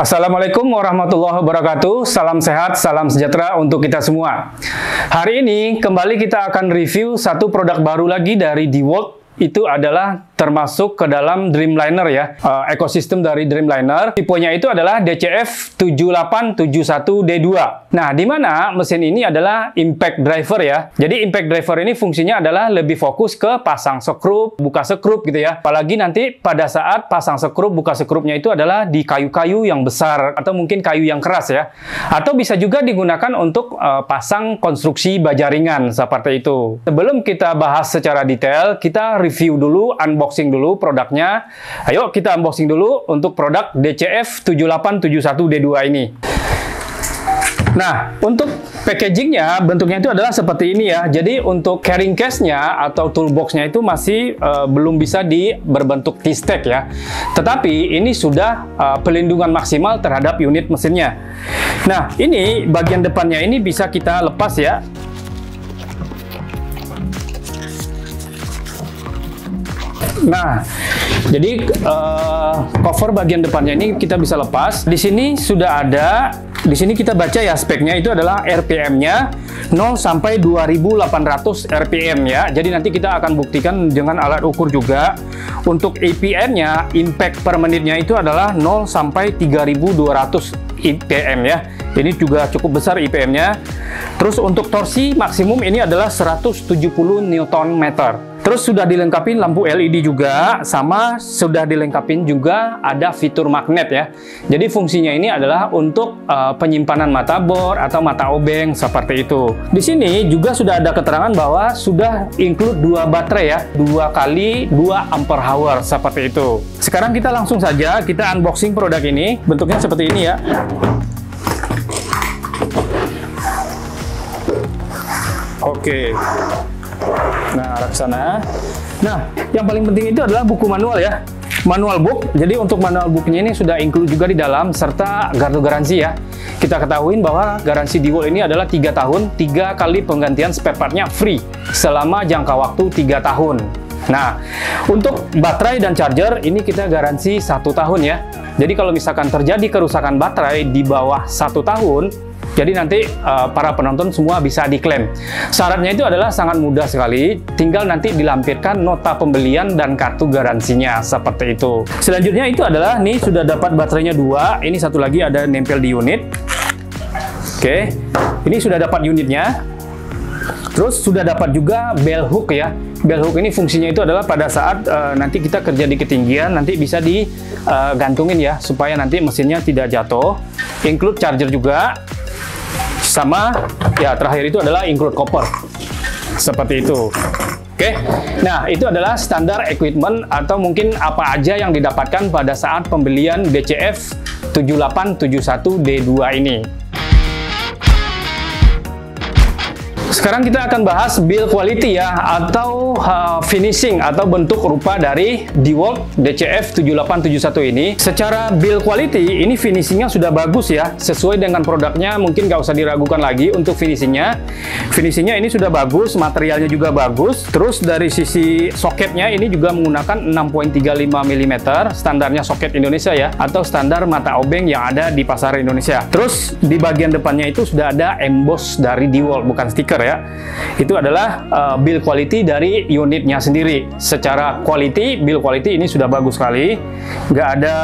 Assalamualaikum warahmatullahi wabarakatuh. Salam sehat, salam sejahtera untuk kita semua. Hari ini kembali kita akan review satu produk baru lagi dari DeWalt. Itu adalah termasuk ke dalam Dreamliner ya, ekosistem dari Dreamliner. Tipenya itu adalah DCF 7871D2. Nah, di mana mesin ini adalah impact driver ya. Jadi impact driver ini fungsinya adalah lebih fokus ke pasang sekrup, buka sekrup gitu ya. Apalagi nanti pada saat pasang sekrup, buka sekrupnya itu adalah di kayu-kayu yang besar atau mungkin kayu yang keras ya. Atau bisa juga digunakan untuk pasang konstruksi baja ringan seperti itu. Sebelum kita bahas secara detail, kita review dulu, unboxing dulu produknya. Ayo kita unboxing dulu untuk produk DCF 7871D2 ini. Nah, untuk packagingnya bentuknya itu adalah seperti ini ya. Jadi untuk carrying case-nya atau toolbox-nya itu masih belum bisa berbentuk T-stack ya. Tetapi ini sudah pelindungan maksimal terhadap unit mesinnya. Nah, ini bagian depannya ini bisa kita lepas ya. Nah, jadi cover bagian depannya ini kita bisa lepas. Di sini sudah ada, di sini kita baca ya speknya itu adalah RPM-nya 0 sampai 2800 RPM ya. Jadi nanti kita akan buktikan dengan alat ukur juga. Untuk APM-nya, impact per menitnya itu adalah 0 sampai 3200 IPM ya. Ini juga cukup besar IPM-nya. Terus untuk torsi maksimum ini adalah 170 Nm. Terus sudah dilengkapi lampu LED juga, sama sudah dilengkapi juga ada fitur magnet ya. Jadi fungsinya ini adalah untuk penyimpanan mata bor atau mata obeng seperti itu. Di sini juga sudah ada keterangan bahwa sudah include 2 baterai ya, 2 kali 2 ampere hour seperti itu. Sekarang kita langsung saja kita unboxing produk ini. Bentuknya seperti ini ya. Oke. Nah, arah ke sana. Nah, yang paling penting itu adalah buku manual ya. Manual book. Jadi untuk manual booknya ini sudah include juga di dalam serta kartu garansi ya. Kita ketahui bahwa garansi DeWalt ini adalah 3 tahun, 3 kali penggantian spare partnya free selama jangka waktu 3 tahun. Nah, untuk baterai dan charger ini kita garansi 1 tahun ya. Jadi kalau misalkan terjadi kerusakan baterai di bawah 1 tahun, jadi nanti para penonton semua bisa diklaim. Syaratnya itu adalah sangat mudah sekali, tinggal nanti dilampirkan nota pembelian dan kartu garansinya seperti itu. Selanjutnya itu adalah nih sudah dapat baterainya 2, ini satu lagi ada nempel di unit. Oke, ini sudah dapat unitnya. Terus sudah dapat juga bell hook ya. Bell hook ini fungsinya itu adalah pada saat nanti kita kerja di ketinggian, nanti bisa digantungin ya, supaya nanti mesinnya tidak jatuh. Include charger juga. Sama ya, terakhir itu adalah include copper seperti itu. Oke, nah itu adalah standar equipment atau mungkin apa aja yang didapatkan pada saat pembelian DCF 7871D2 ini. Sekarang kita akan bahas build quality ya, atau finishing atau bentuk rupa dari DeWalt DCF 7871 ini. Secara build quality ini finishingnya sudah bagus ya, sesuai dengan produknya, mungkin nggak usah diragukan lagi untuk finishingnya. Finishingnya ini sudah bagus, materialnya juga bagus. Terus dari sisi soketnya ini juga menggunakan 6.35 mm, standarnya soket Indonesia ya, atau standar mata obeng yang ada di pasar Indonesia. Terus di bagian depannya itu sudah ada emboss dari DeWalt, bukan stiker ya. Itu adalah build quality dari unitnya sendiri. Secara quality, build quality ini sudah bagus sekali. Nggak ada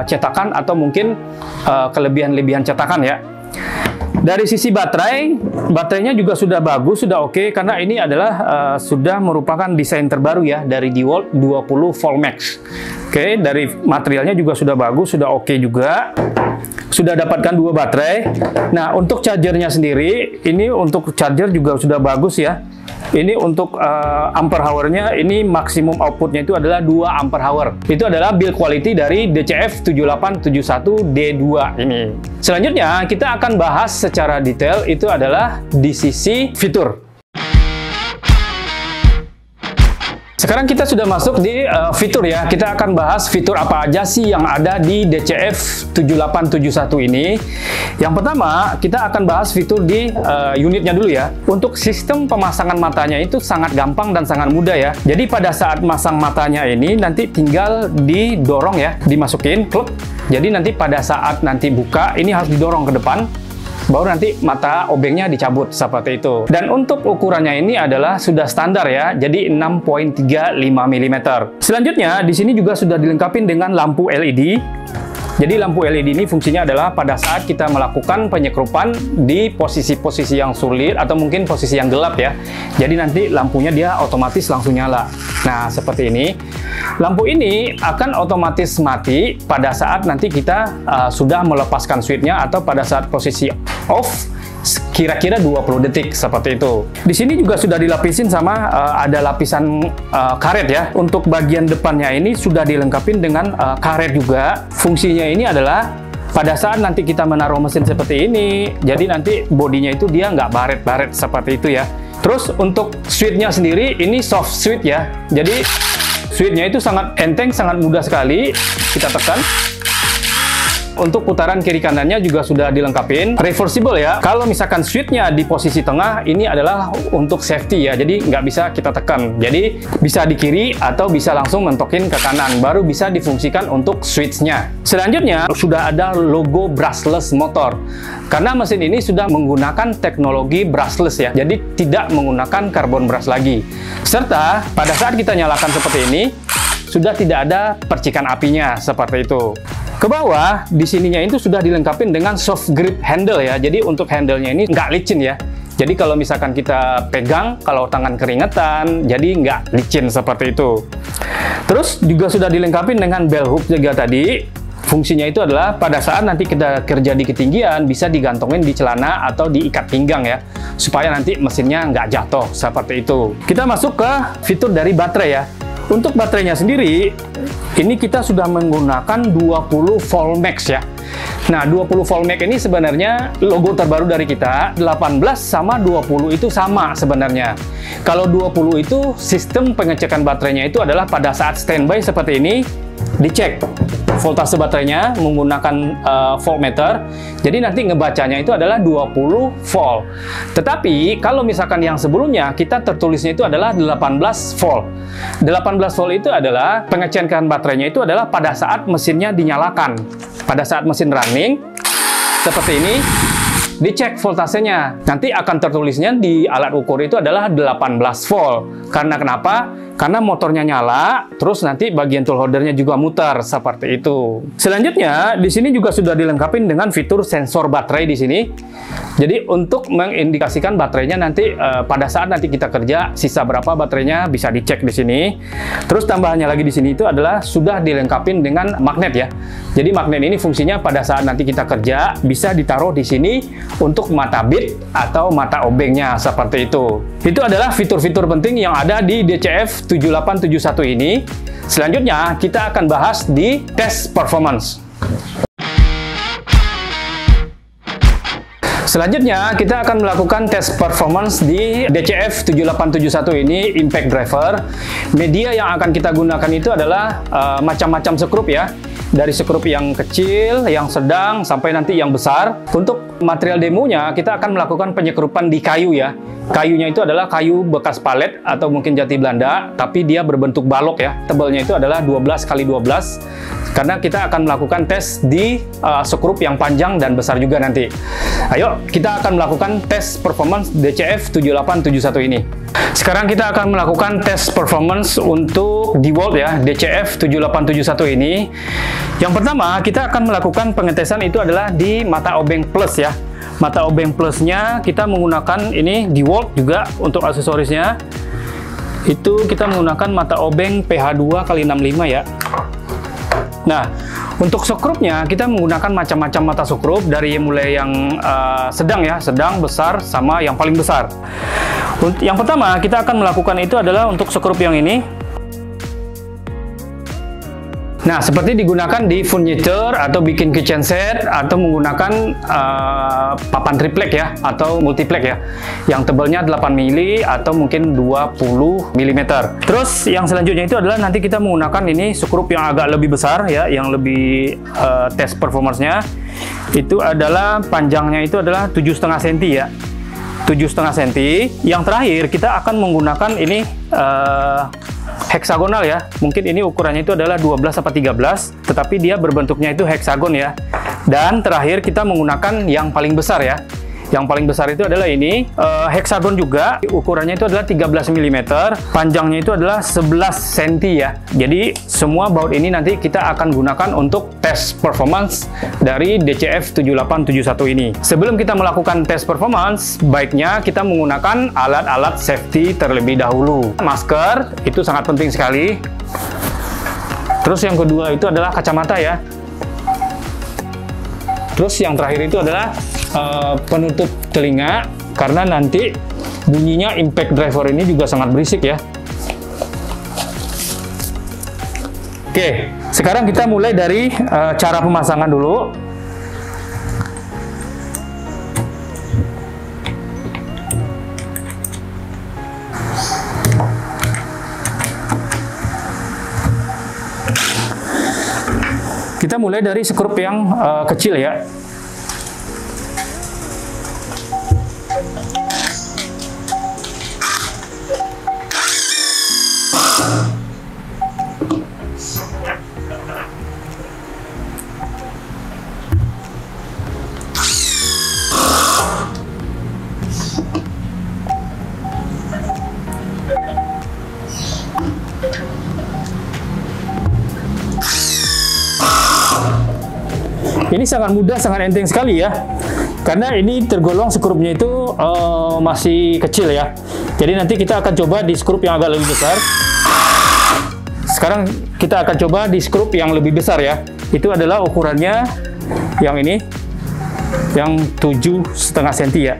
cetakan atau mungkin kelebihan-lebihan cetakan ya. Dari sisi baterai, baterainya juga sudah bagus, sudah oke, karena ini adalah sudah merupakan desain terbaru ya dari DeWalt 20 Volt Max. Oke, dari materialnya juga sudah bagus, sudah oke juga. Sudah dapatkan 2 baterai. Nah, untuk chargernya sendiri, ini untuk charger juga sudah bagus ya. Ini untuk ampere hour-nya, ini maksimum outputnya itu adalah 2 ampere hour. Itu adalah build quality dari DCF 7871D2 ini. Selanjutnya, kita akan bahas secara detail, itu adalah di sisi fitur. Sekarang kita sudah masuk di fitur ya. Kita akan bahas fitur apa aja sih yang ada di DCF 7871 ini. Yang pertama, kita akan bahas fitur di unitnya dulu ya. Untuk sistem pemasangan matanya itu sangat gampang dan sangat mudah ya. Jadi pada saat masang matanya ini nanti tinggal didorong ya, dimasukin klep. Jadi nanti pada saat nanti buka ini harus didorong ke depan. Baru nanti mata obengnya dicabut seperti itu. Dan untuk ukurannya ini adalah sudah standar ya, jadi 6.35 mm. Selanjutnya di sini juga sudah dilengkapi dengan lampu LED. Jadi lampu LED ini fungsinya adalah pada saat kita melakukan penyekrupan di posisi-posisi yang sulit atau mungkin posisi yang gelap ya. Jadi nanti lampunya dia otomatis langsung nyala. Nah, seperti ini. Lampu ini akan otomatis mati pada saat nanti kita sudah melepaskan switch-nya atau pada saat posisi off kira-kira 20 detik seperti itu. Di sini juga sudah dilapisin sama ada lapisan karet ya. Untuk bagian depannya ini sudah dilengkapi dengan karet juga. Fungsinya ini adalah pada saat nanti kita menaruh mesin seperti ini, jadi nanti bodinya itu dia nggak baret-baret seperti itu ya. Terus untuk switch-nya sendiri ini soft switch ya. Jadi switch-nya itu sangat enteng, sangat mudah sekali. Kita tekan. Untuk putaran kiri kanannya juga sudah dilengkapi. Reversible ya. Kalau misalkan switch-nya di posisi tengah, ini adalah untuk safety ya. Jadi nggak bisa kita tekan. Jadi bisa di kiri atau bisa langsung mentokin ke kanan. Baru bisa difungsikan untuk switch-nya. Selanjutnya sudah ada logo brushless motor. Karena mesin ini sudah menggunakan teknologi brushless ya. Jadi tidak menggunakan carbon brush lagi. Serta pada saat kita nyalakan seperti ini, sudah tidak ada percikan apinya seperti itu. Ke bawah, di sininya itu sudah dilengkapi dengan soft grip handle ya. Jadi untuk handle-nya ini nggak licin ya. Jadi kalau misalkan kita pegang, kalau tangan keringetan, jadi nggak licin seperti itu. Terus juga sudah dilengkapi dengan bell hook juga tadi. Fungsinya itu adalah pada saat nanti kita kerja di ketinggian, bisa digantungin di celana atau diikat pinggang ya. Supaya nanti mesinnya nggak jatuh seperti itu. Kita masuk ke fitur dari baterai ya. Untuk baterainya sendiri, ini kita sudah menggunakan 20 volt max ya. Nah, 20 volt max ini sebenarnya logo terbaru dari kita. 18 sama 20 itu sama sebenarnya. Kalau 20 itu sistem pengecekan baterainya itu adalah pada saat standby seperti ini, dicek voltase baterainya menggunakan voltmeter. Jadi nanti ngebacanya itu adalah 20 volt. Tetapi kalau misalkan yang sebelumnya kita tertulisnya itu adalah 18 volt. 18 volt itu adalah pengecekan baterainya itu adalah pada saat mesinnya dinyalakan. Pada saat mesin running seperti ini, dicek voltasenya. Nanti akan tertulisnya di alat ukur itu adalah 18 volt. Karena kenapa? Karena motornya nyala, terus nanti bagian tool holdernya juga muter seperti itu. Selanjutnya, di sini juga sudah dilengkapi dengan fitur sensor baterai di sini. Jadi untuk mengindikasikan baterainya nanti pada saat nanti kita kerja sisa berapa baterainya bisa dicek di sini. Terus tambahannya lagi di sini itu adalah sudah dilengkapi dengan magnet ya. Jadi magnet ini fungsinya pada saat nanti kita kerja bisa ditaruh di sini untuk mata bit atau mata obengnya seperti itu. Itu adalah fitur-fitur penting yang ada di DCF 7871 ini. Selanjutnya kita akan bahas di tes performance. Selanjutnya kita akan melakukan tes performance di DCF 7871 ini impact driver. Media yang akan kita gunakan itu adalah macam-macam sekrup ya. Dari sekrup yang kecil, yang sedang, sampai nanti yang besar. Untuk material demonya, kita akan melakukan penyekrupan di kayu ya. Kayunya itu adalah kayu bekas palet atau mungkin jati Belanda, tapi dia berbentuk balok ya. Tebalnya itu adalah 12 x 12. Karena kita akan melakukan tes di sekrup yang panjang dan besar juga nanti. Ayo, kita akan melakukan tes performance DCF 7871 ini. Sekarang kita akan melakukan tes performance untuk DeWalt ya, DCF 7871 ini. Yang pertama, kita akan melakukan pengetesan itu adalah di mata obeng plus ya. Mata obeng plusnya kita menggunakan ini DeWalt juga untuk aksesorisnya. Itu kita menggunakan mata obeng PH2x65 ya. Nah, untuk sekrupnya kita menggunakan macam-macam mata sekrup dari mulai yang sedang ya, sedang, besar, sama yang paling besar. Yang pertama kita akan melakukan itu adalah untuk sekrup yang ini. Nah, seperti digunakan di furniture atau bikin kitchen set atau menggunakan papan triplek ya atau multiplex ya, yang tebalnya 8 mili atau mungkin 20 mm. Terus yang selanjutnya itu adalah nanti kita menggunakan ini skrup yang agak lebih besar ya, yang lebih tes performance-nya. Itu adalah panjangnya itu adalah 7,5 cm ya. 7,5 cm. Yang terakhir kita akan menggunakan ini heksagonal ya. Mungkin ini ukurannya itu adalah 12 atau 13, tetapi dia berbentuknya itu heksagon ya. Dan terakhir kita menggunakan yang paling besar ya. Yang paling besar itu adalah ini heksagon juga, ukurannya itu adalah 13 mm, panjangnya itu adalah 11 cm ya. Jadi semua baut ini nanti kita akan gunakan untuk tes performance dari DCF 7871 ini. Sebelum kita melakukan tes performance, baiknya kita menggunakan alat-alat safety terlebih dahulu. Masker itu sangat penting sekali. Terus yang kedua itu adalah kacamata ya. Terus yang terakhir itu adalah penutup telinga, karena nanti bunyinya impact driver ini juga sangat berisik ya. Oke, sekarang kita mulai dari cara pemasangan dulu. Kita mulai dari skrup yang kecil ya. Ini sangat mudah, sangat enteng sekali ya, karena ini tergolong skrupnya itu masih kecil ya. Jadi nanti kita akan coba di skrup yang agak lebih besar. Sekarang kita akan coba di skrup yang lebih besar ya. Itu adalah ukurannya yang ini, yang 7,5 cm ya.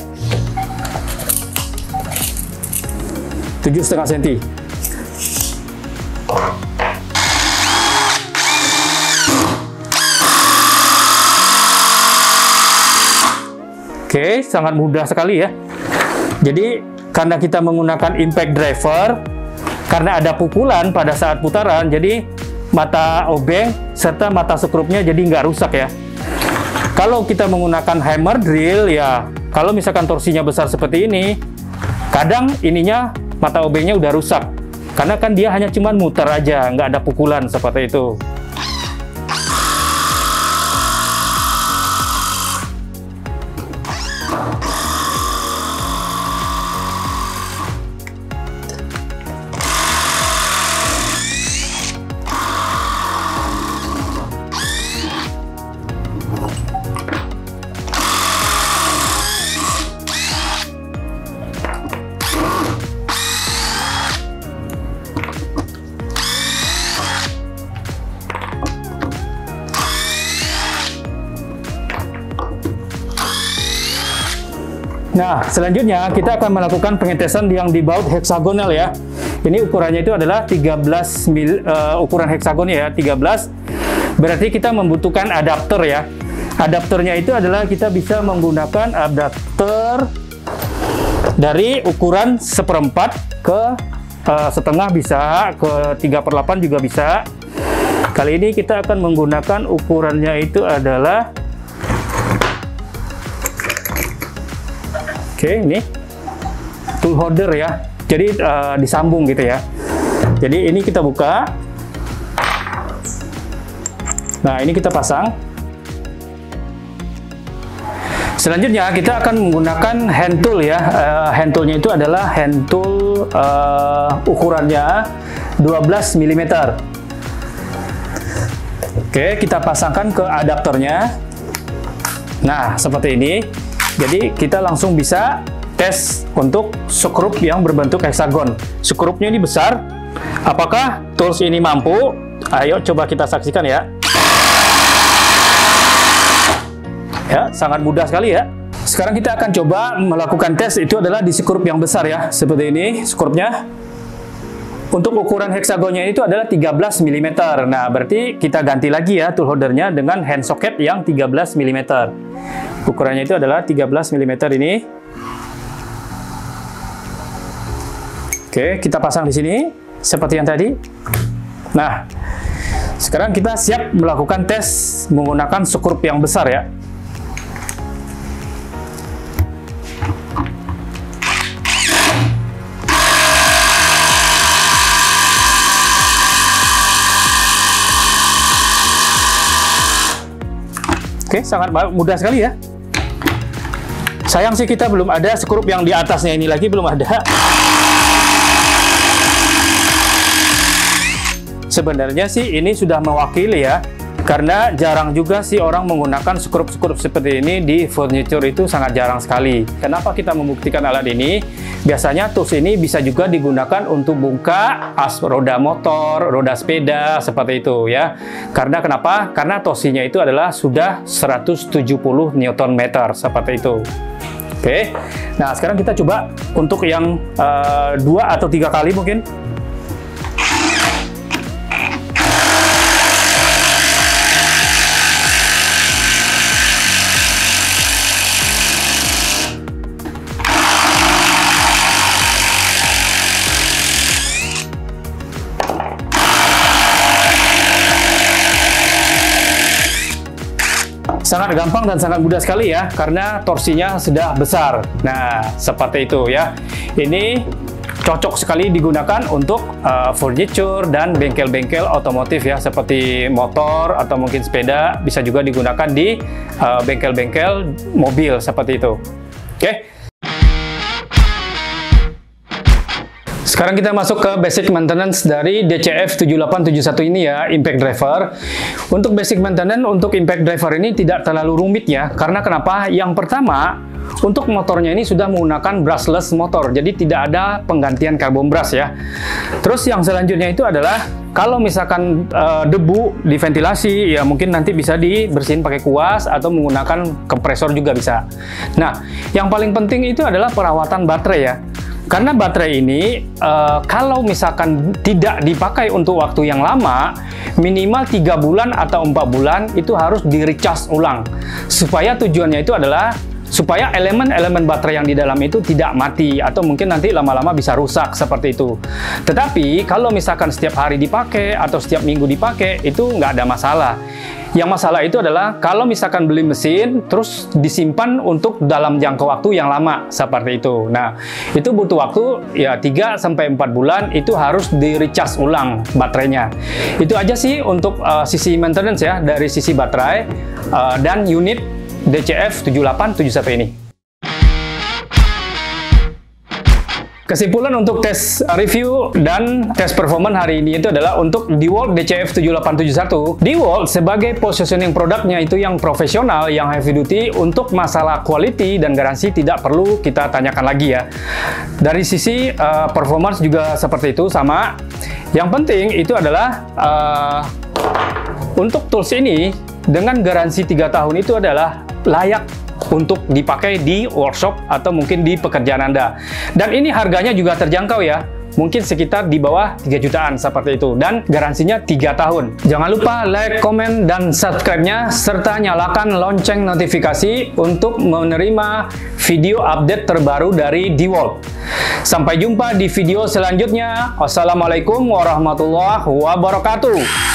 7,5 cm. Oke, sangat mudah sekali ya. Jadi karena kita menggunakan impact driver, karena ada pukulan pada saat putaran, jadi mata obeng serta mata skrupnya jadi nggak rusak ya. Kalau kita menggunakan hammer drill ya, kalau misalkan torsinya besar seperti ini, kadang ininya mata obengnya udah rusak, karena kan dia hanya cuman muter aja, nggak ada pukulan seperti itu. Nah, selanjutnya kita akan melakukan pengetesan yang di baut heksagonal ya. Ini ukurannya itu adalah 13 mil, ukuran heksagon ya, 13. Berarti kita membutuhkan adapter ya. Adapternya itu adalah kita bisa menggunakan adapter dari ukuran 1/4 ke setengah bisa, ke 3/8 juga bisa. Kali ini kita akan menggunakan ukurannya itu adalah ini tool holder ya, jadi disambung gitu ya. Jadi ini kita buka, nah ini kita pasang. Selanjutnya kita akan menggunakan hand tool ya. Hand toolnya itu adalah hand tool ukurannya 12 mm. Oke, kita pasangkan ke adapternya. Nah, seperti ini. Jadi kita langsung bisa tes untuk skrup yang berbentuk heksagon. Skrupnya ini besar. Apakah tools ini mampu? Ayo coba kita saksikan ya. Ya, sangat mudah sekali ya. Sekarang kita akan coba melakukan tes, itu adalah di skrup yang besar ya. Seperti ini skrupnya. Untuk ukuran heksagonnya itu adalah 13 mm. Nah, berarti kita ganti lagi ya tool holdernya dengan hand socket yang 13 mm. Ukurannya itu adalah 13 mm ini. Oke, kita pasang di sini seperti yang tadi. Nah, sekarang kita siap melakukan tes menggunakan skrup yang besar ya. Oke, sangat mudah sekali ya. Sayang sih kita belum ada skrup yang di atasnya ini lagi, belum ada. Sebenarnya sih ini sudah mewakili ya, karena jarang juga sih orang menggunakan skrup-skrup seperti ini di furniture, itu sangat jarang sekali. Kenapa kita membuktikan alat ini? Biasanya tools ini bisa juga digunakan untuk buka as roda motor, roda sepeda, seperti itu ya. Karena kenapa? Karena torsinya itu adalah sudah 170 Nm, seperti itu. Oke, nah sekarang kita coba untuk yang 2 atau 3 kali mungkin. Sangat gampang dan sangat mudah sekali ya, karena torsinya sudah besar. Nah, seperti itu ya. Ini cocok sekali digunakan untuk furniture dan bengkel-bengkel otomotif ya, seperti motor atau mungkin sepeda. Bisa juga digunakan di bengkel-bengkel mobil seperti itu. Oke. Sekarang kita masuk ke basic maintenance dari DCF 7871 ini ya, impact driver. Untuk basic maintenance untuk impact driver ini tidak terlalu rumit ya, karena kenapa? Yang pertama, untuk motornya ini sudah menggunakan brushless motor, jadi tidak ada penggantian karbon brush ya. Terus yang selanjutnya itu adalah kalau misalkan debu di ventilasi, ya mungkin nanti bisa dibersihin pakai kuas atau menggunakan kompresor juga bisa. Nah, yang paling penting itu adalah perawatan baterai ya. Karena baterai ini kalau misalkan tidak dipakai untuk waktu yang lama, minimal 3 bulan atau 4 bulan itu harus di-recharge ulang. Supaya tujuannya itu adalah supaya elemen-elemen baterai yang di dalam itu tidak mati atau mungkin nanti lama-lama bisa rusak seperti itu. Tetapi kalau misalkan setiap hari dipakai atau setiap minggu dipakai, itu nggak ada masalah. Yang masalah itu adalah kalau misalkan beli mesin terus disimpan untuk dalam jangka waktu yang lama seperti itu. Nah, itu butuh waktu ya 3-4 bulan, itu harus di-recharge ulang baterainya. Itu aja sih untuk sisi maintenance ya, dari sisi baterai dan unit DCF 7871 ini. Kesimpulan untuk tes review dan tes performance hari ini itu adalah untuk DeWalt DCF 7871. DeWalt sebagai positioning produknya itu yang profesional, yang heavy duty. Untuk masalah quality dan garansi tidak perlu kita tanyakan lagi ya. Dari sisi performance juga seperti itu sama. Yang penting itu adalah untuk tools ini dengan garansi 3 tahun itu adalah layak untuk dipakai di workshop atau mungkin di pekerjaan Anda. Dan ini harganya juga terjangkau ya. Mungkin sekitar di bawah 3 jutaan seperti itu. Dan garansinya 3 tahun. Jangan lupa like, komen, dan subscribe-nya. Serta nyalakan lonceng notifikasi untuk menerima video update terbaru dari DeWalt. Sampai jumpa di video selanjutnya. Wassalamualaikum warahmatullahi wabarakatuh.